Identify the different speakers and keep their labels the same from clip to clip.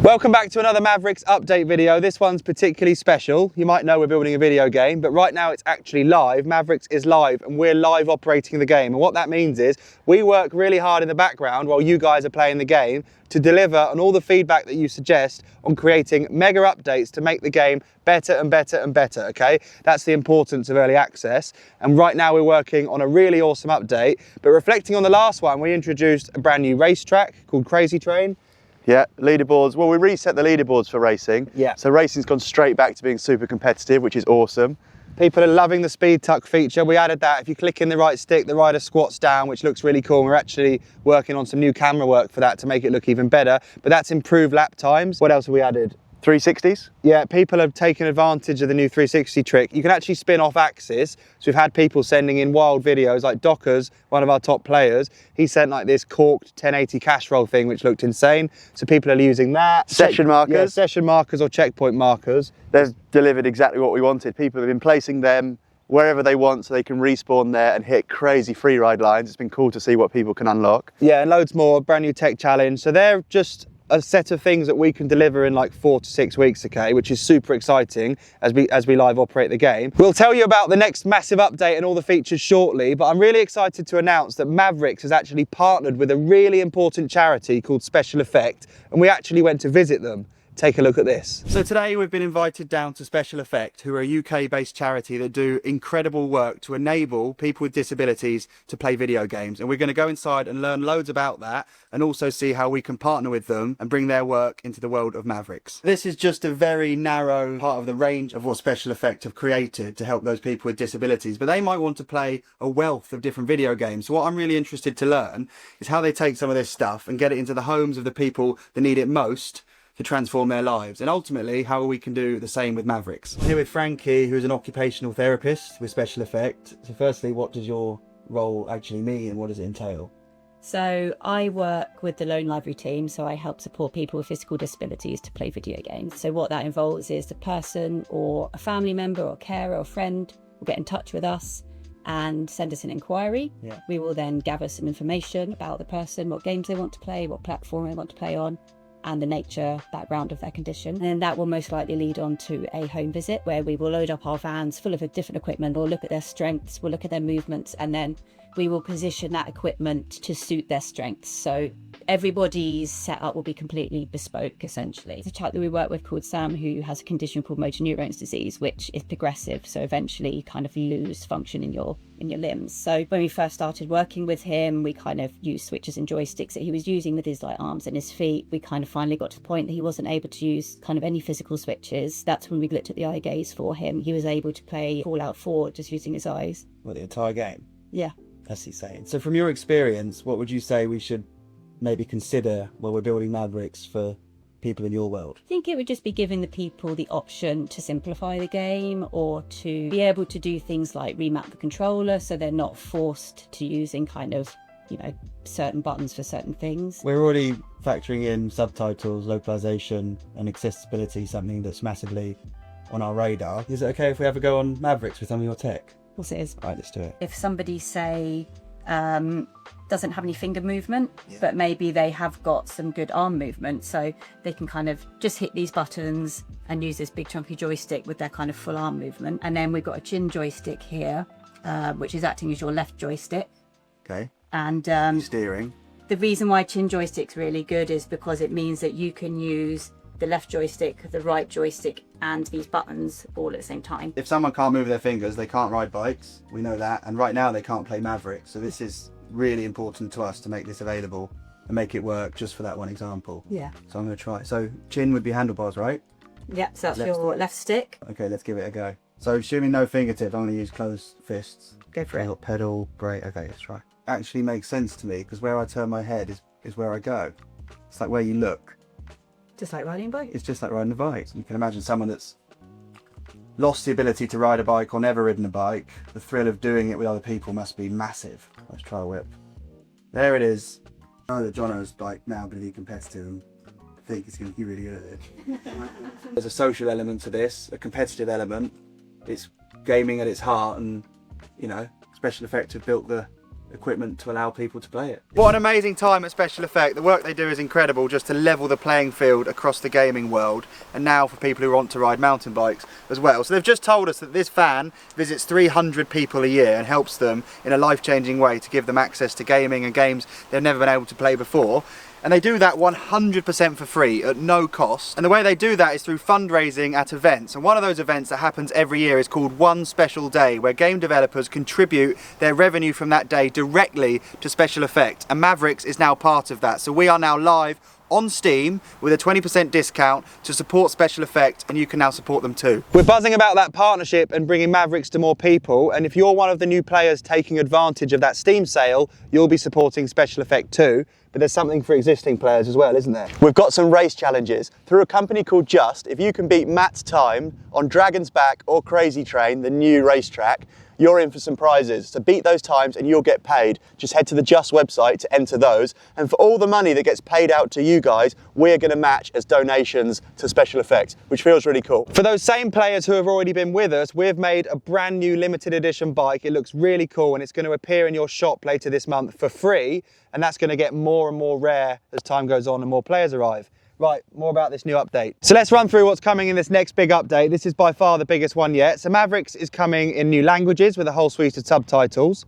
Speaker 1: Welcome back to another Mavericks update video. This one's particularly special. You might know we're building a video game, but right now it's actually live. Mavericks is live and we're live operating the game. And what that means is we work really hard in the background while you guys are playing the game to deliver on all the feedback that you suggest on creating mega updates to make the game better and better and better, okay? That's the importance of early access. And right now we're working on a really awesome update. But reflecting on the last one, we introduced a brand new racetrack called Crazy Train.
Speaker 2: Yeah, leaderboards. Well, we reset the leaderboards for racing.
Speaker 1: Yeah.
Speaker 2: So racing's gone straight back to being super competitive, which is awesome.
Speaker 1: People are loving the speed tuck feature. We added that. If you click in the right stick, the rider squats down, which looks really cool. We're actually working on some new camera work for that to make it look even better. But that's improved lap times. What else have we added?
Speaker 2: 360s?
Speaker 1: Yeah, people have taken advantage of the new 360 trick. You can actually spin off axis. So we've had people sending in wild videos, like Dockers, one of our top players. He sent like this corked 1080 cash roll thing, which looked insane. So people are using that.
Speaker 2: Session markers?
Speaker 1: Yeah, session markers or checkpoint markers.
Speaker 2: They've delivered exactly what we wanted. People have been placing them wherever they want so they can respawn there and hit crazy free ride lines. It's been cool to see what people can unlock.
Speaker 1: Yeah, and loads more, brand new tech challenge. So they're just a set of things that we can deliver in like 4 to 6 weeks, okay, which is super exciting as we live operate the game. We'll tell you about the next massive update and all the features shortly, but I'm really excited to announce that Mavericks has actually partnered with a really important charity called Special Effect, and we actually went to visit them. Take a look at this. So today we've been invited down to Special Effect, who are a UK-based charity that do incredible work to enable people with disabilities to play video games. And we're going to go inside and learn loads about that and also see how we can partner with them and bring their work into the world of Mavericks. This is just a very narrow part of the range of what Special Effect have created to help those people with disabilities, but they might want to play a wealth of different video games. So what I'm really interested to learn is how they take some of this stuff and get it into the homes of the people that need it most to transform their lives, and ultimately how we can do the same with Mavericks. I'm here with Frankie, who's an occupational therapist with Special Effect. So firstly, what does your role actually mean and what does it entail?
Speaker 3: So I work with the Lone Library team, so I help support people with physical disabilities to play video games. So what that involves is the person or a family member or carer or friend will get in touch with us and send us an inquiry.
Speaker 1: Yeah.
Speaker 3: We will then gather some information about the person, what games they want to play, what platform they want to play on, and the nature, background of their condition. And then that will most likely lead on to a home visit where we will load up our vans full of different equipment. We'll look at their strengths, we'll look at their movements, and then we will position that equipment to suit their strengths. So everybody's setup will be completely bespoke, essentially. There's a chap that we work with called Sam who has a condition called motor neurones disease, which is progressive. So eventually you kind of lose function in your limbs. So when we first started working with him, we kind of used switches and joysticks that he was using with his like arms and his feet. We kind of finally got to the point that he wasn't able to use kind of any physical switches. That's when we looked at the eye gaze for him. He was able to play Fallout 4 just using his eyes.
Speaker 1: Well, the entire game?
Speaker 3: Yeah.
Speaker 1: That's insane. So from your experience, what would you say we should maybe consider while we're building Mavericks for people in your world?
Speaker 3: I think it would just be giving the people the option to simplify the game or to be able to do things like remap the controller so they're not forced to using kind of, you know, certain buttons for certain things.
Speaker 1: We're already factoring in subtitles, localization and accessibility, something that's massively on our radar. Is it okay if we have a go on Mavericks with some of your tech?
Speaker 3: Of course it is.
Speaker 1: Right, let's do it.
Speaker 3: If somebody, say, doesn't have any finger movement, but maybe they have got some good arm movement, so they can kind of just hit these buttons and use this big chunky joystick with their kind of full arm movement. And then we've got a chin joystick here, which is acting as your left joystick.
Speaker 1: Okay.
Speaker 3: And
Speaker 1: steering.
Speaker 3: The reason why chin joystick's really good is because it means that you can use the left joystick, the right joystick, and these buttons all at the same time.
Speaker 1: If someone can't move their fingers, they can't ride bikes. We know that. And right now they can't play Mavericks. So this is really important to us to make this available and make it work just for that one example.
Speaker 3: Yeah.
Speaker 1: So I'm going to try. So chin would be handlebars, right?
Speaker 3: Yeah, so that's your left stick.
Speaker 1: Okay, let's give it a go. So assuming no fingertips, I'm going to use closed fists.
Speaker 3: Go for it.
Speaker 1: Pedal, brake. Okay, let's try. Actually makes sense to me because where I turn my head is where I go. It's like where you look.
Speaker 3: Just like riding a bike?
Speaker 1: It's just like riding a bike. You can imagine someone that's lost the ability to ride a bike or never ridden a bike. The thrill of doing it with other people must be massive. Let's try a whip. There it is. I know that Jono's bike now going to be competitive and I think he's going to be really good at it. There's a social element to this, a competitive element. It's gaming at its heart and, you know, Special Effect have built the equipment to allow people to play it. What an amazing time at Special Effect. The work they do is incredible, just to level the playing field across the gaming world, and now for people who want to ride mountain bikes as well. So they've just told us that this van visits 300 people a year and helps them in a life-changing way to give them access to gaming and games they've never been able to play before. And they do that 100% for free at no cost. And the way they do that is through fundraising at events. And one of those events that happens every year is called One Special Day, where game developers contribute their revenue from that day directly to Special Effect. And Mavericks is now part of that. So we are now live on Steam with a 20% discount to support Special Effect, and you can now support them too. We're buzzing about that partnership and bringing Mavericks to more people, and if you're one of the new players taking advantage of that Steam sale, you'll be supporting Special Effect too. But there's something for existing players as well, isn't there?
Speaker 2: We've got some race challenges. Through a company called Just, if you can beat Matt's time on Dragon's Back or Crazy Train, the new racetrack, you're in for some prizes. So beat those times and you'll get paid. Just head to the Just website to enter those. And for all the money that gets paid out to you guys, we're going to match as donations to Special Effects, which feels really cool.
Speaker 1: For those same players who have already been with us, we've made a brand new limited edition bike. It looks really cool and it's going to appear in your shop later this month for free. And that's going to get more and more rare as time goes on and more players arrive. Right, more about this new update. So let's run through what's coming in this next big update. This is by far the biggest one yet. So Mavericks is coming in new languages with a whole suite of subtitles.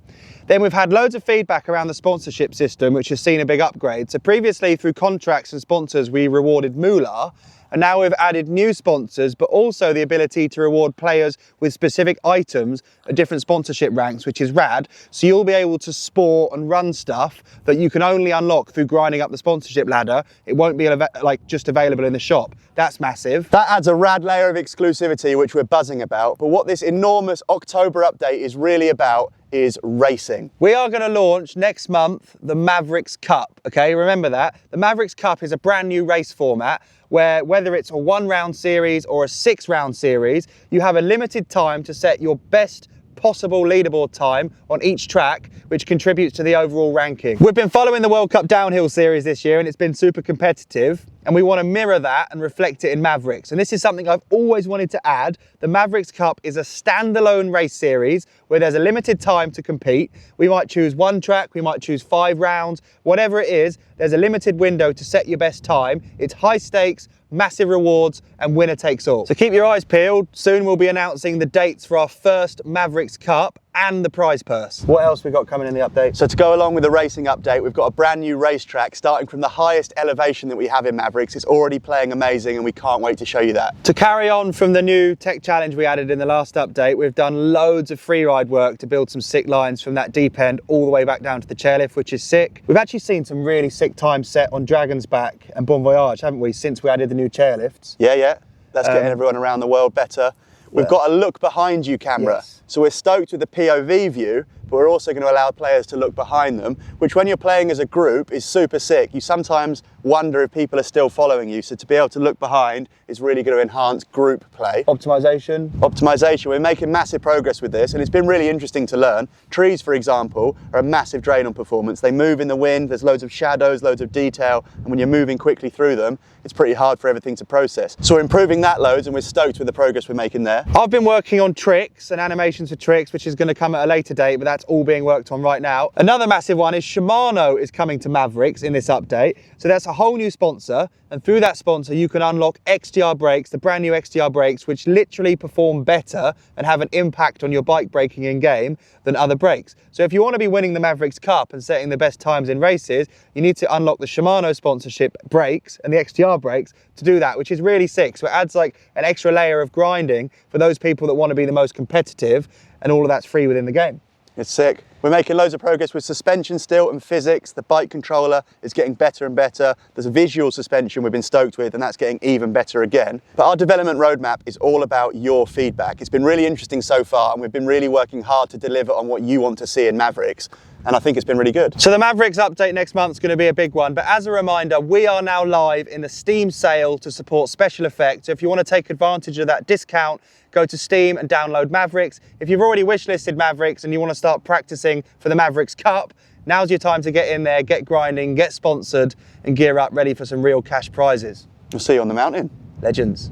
Speaker 1: Then we've had loads of feedback around the sponsorship system, which has seen a big upgrade. So previously through contracts and sponsors, we rewarded moolah. And now we've added new sponsors, but also the ability to reward players with specific items at different sponsorship ranks, which is rad. So you'll be able to sport and run stuff that you can only unlock through grinding up the sponsorship ladder. It won't be like just available in the shop. That's massive.
Speaker 2: That adds a rad layer of exclusivity, which we're buzzing about. But what this enormous October update is really about is racing.
Speaker 1: We are going to launch next month the Mavericks Cup, okay? Remember that. The Mavericks Cup is a brand new race format where whether it's a 1-round series or a 6-round series, you have a limited time to set your best possible leaderboard time on each track, which contributes to the overall ranking. We've been following the World Cup Downhill series this year and it's been super competitive, and we want to mirror that and reflect it in Mavericks. And this is something I've always wanted to add. The Mavericks Cup is a standalone race series where there's a limited time to compete. We might choose one track, we might choose 5 rounds, whatever it is, there's a limited window to set your best time. It's high stakes, massive rewards, and winner takes all. So keep your eyes peeled. Soon we'll be announcing the dates for our first Mavericks Cup and the prize purse. What else we got coming in the update?
Speaker 2: So to go along with the racing update, we've got a brand new racetrack starting from the highest elevation that we have in Mavericks. It's already playing amazing and we can't wait to show you that.
Speaker 1: To carry on from the new tech challenge we added in the last update, we've done loads of free ride work to build some sick lines from that deep end all the way back down to the chairlift, which is sick. We've actually seen some really sick times set on Dragon's Back and Bon Voyage, haven't we, since we added the new chairlifts?
Speaker 2: Yeah. That's getting everyone around the world better. We've got a look behind you camera.
Speaker 1: Yes.
Speaker 2: So we're stoked with the POV view, but we're also going to allow players to look behind them, which when you're playing as a group is super sick. You sometimes wonder if people are still following you. So to be able to look behind is really going to enhance group play. Optimization. We're making massive progress with this and it's been really interesting to learn. Trees, for example, are a massive drain on performance. They move in the wind, there's loads of shadows, loads of detail, and when you're moving quickly through them, it's pretty hard for everything to process. So we're improving that loads and we're stoked with the progress we're making there.
Speaker 1: I've been working on tricks and animations for tricks, which is going to come at a later date, but that's all being worked on right now. Another massive one is Shimano is coming to Mavericks in this update. So that's a whole new sponsor, and through that sponsor you can unlock XTR brakes, the brand new XTR brakes, which literally perform better and have an impact on your bike braking in game than other brakes. So if you want to be winning the Mavericks Cup and setting the best times in races, you need to unlock the Shimano sponsorship brakes and the XTR brakes to do that, which is really sick. So it adds like an extra layer of grinding for those people that want to be the most competitive, and all of that's free within the game.
Speaker 2: It's sick. We're making loads of progress with suspension still and physics. The bike controller is getting better and better. There's a visual suspension we've been stoked with and that's getting even better again. But our development roadmap is all about your feedback. It's been really interesting so far and we've been really working hard to deliver on what you want to see in Mavericks. And I think it's been really good.
Speaker 1: So the Mavericks update next month is going to be a big one, but as a reminder, we are now live in the Steam sale to support Special Effects. So if you want to take advantage of that discount, go to Steam and download Mavericks. If you've already wishlisted Mavericks and you want to start practicing for the Mavericks Cup, now's your time to get in there, get grinding, get sponsored, and gear up ready for some real cash prizes.
Speaker 2: We'll see you on the mountain.
Speaker 1: Legends.